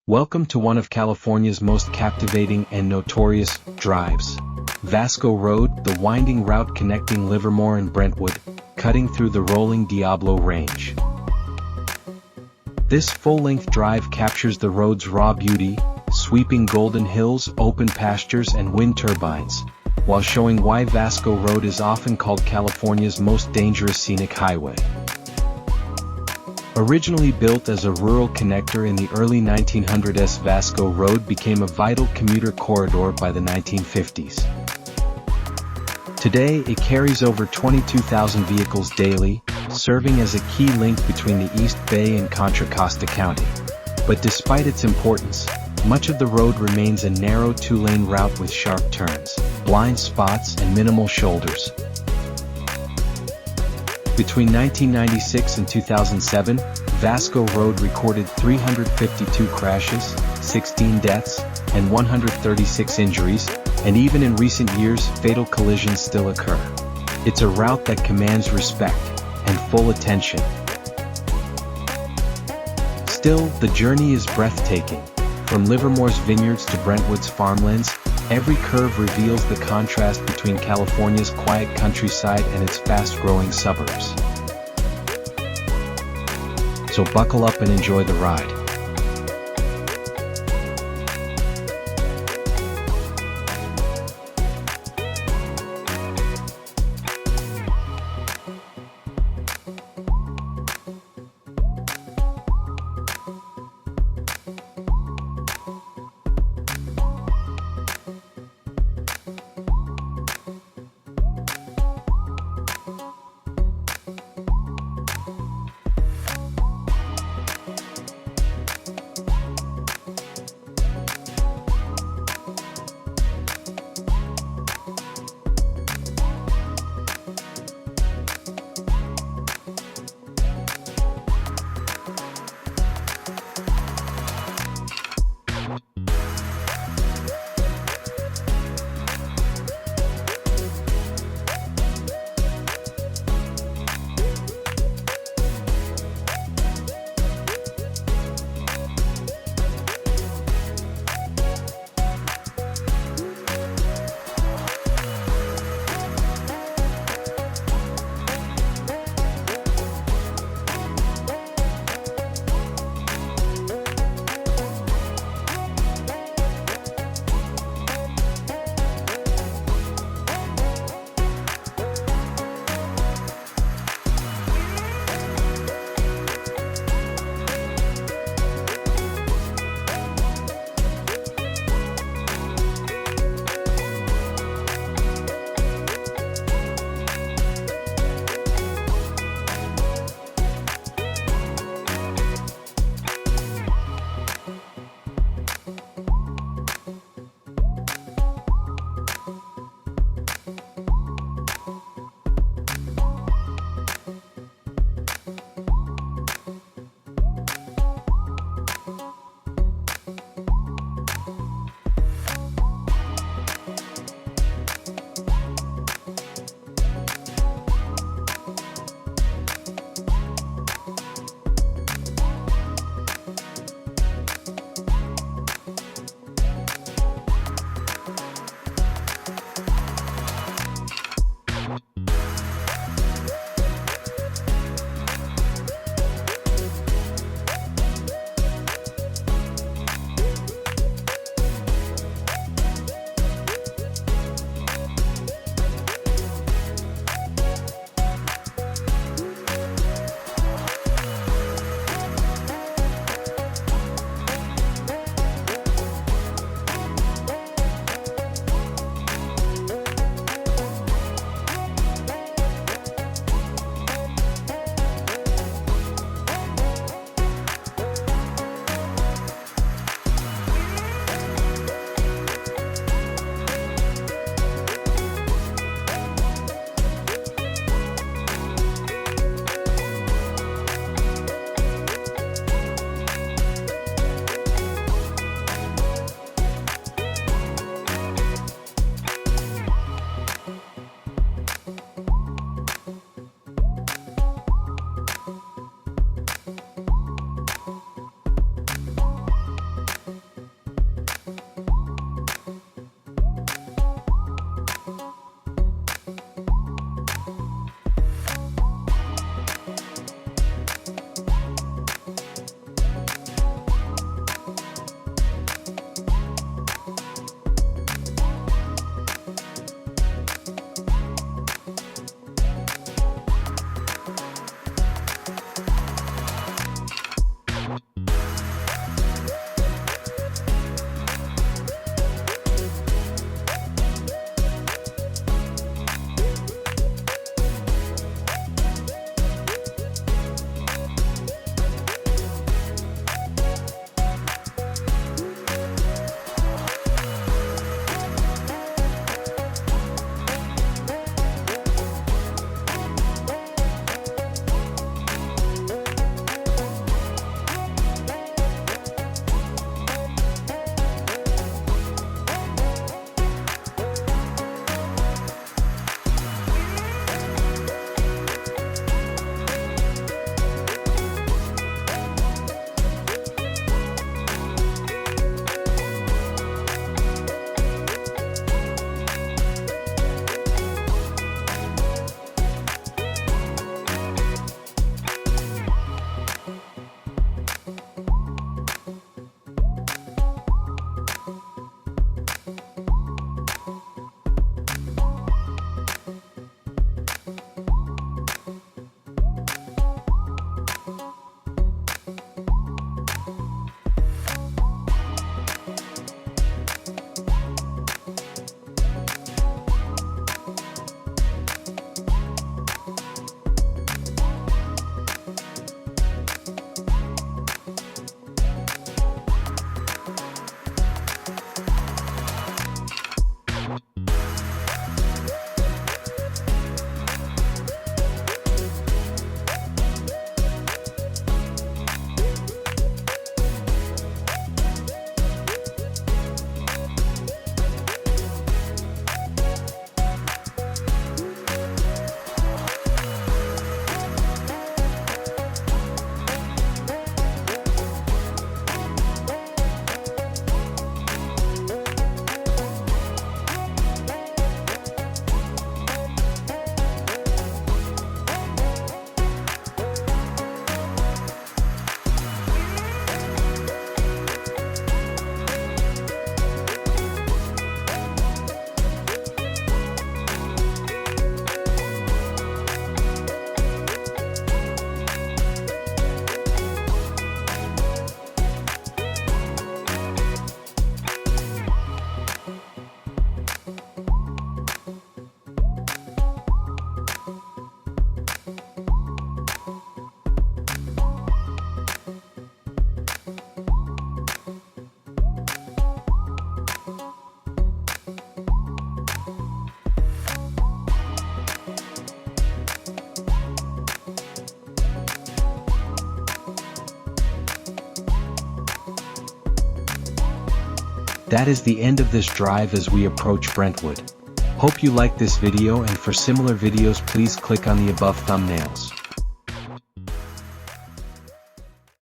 Welcome to one of California's most captivating and notorious drives. Vasco Road, the winding route connecting Livermore and Brentwood, cutting through the rolling Diablo Range. This full-length drive captures the road's raw beauty, sweeping golden hills, open pastures and wind turbines, while showing why Vasco Road is often called California's most dangerous scenic highway. Originally built as a rural connector in the early 1900s, Vasco Road became a vital commuter corridor by the 1950s. Today, it carries over 22,000 vehicles daily, serving as a key link between the East Bay and Contra Costa County. But despite its importance, much of the road remains a narrow two-lane route with sharp turns, blind spots and minimal shoulders. Between 1996 and 2007, Vasco Road recorded 352 crashes, 16 deaths, and 136 injuries, and even in recent years, fatal collisions still occur. It's a route that commands respect and full attention. Still, the journey is breathtaking. From Livermore's vineyards to Brentwood's farmlands, every curve reveals the contrast between California's quiet countryside and its fast-growing suburbs. So buckle up and enjoy the ride. That is the end of this drive as we approach Brentwood. Hope you liked this video, and for similar videos please click on the above thumbnails.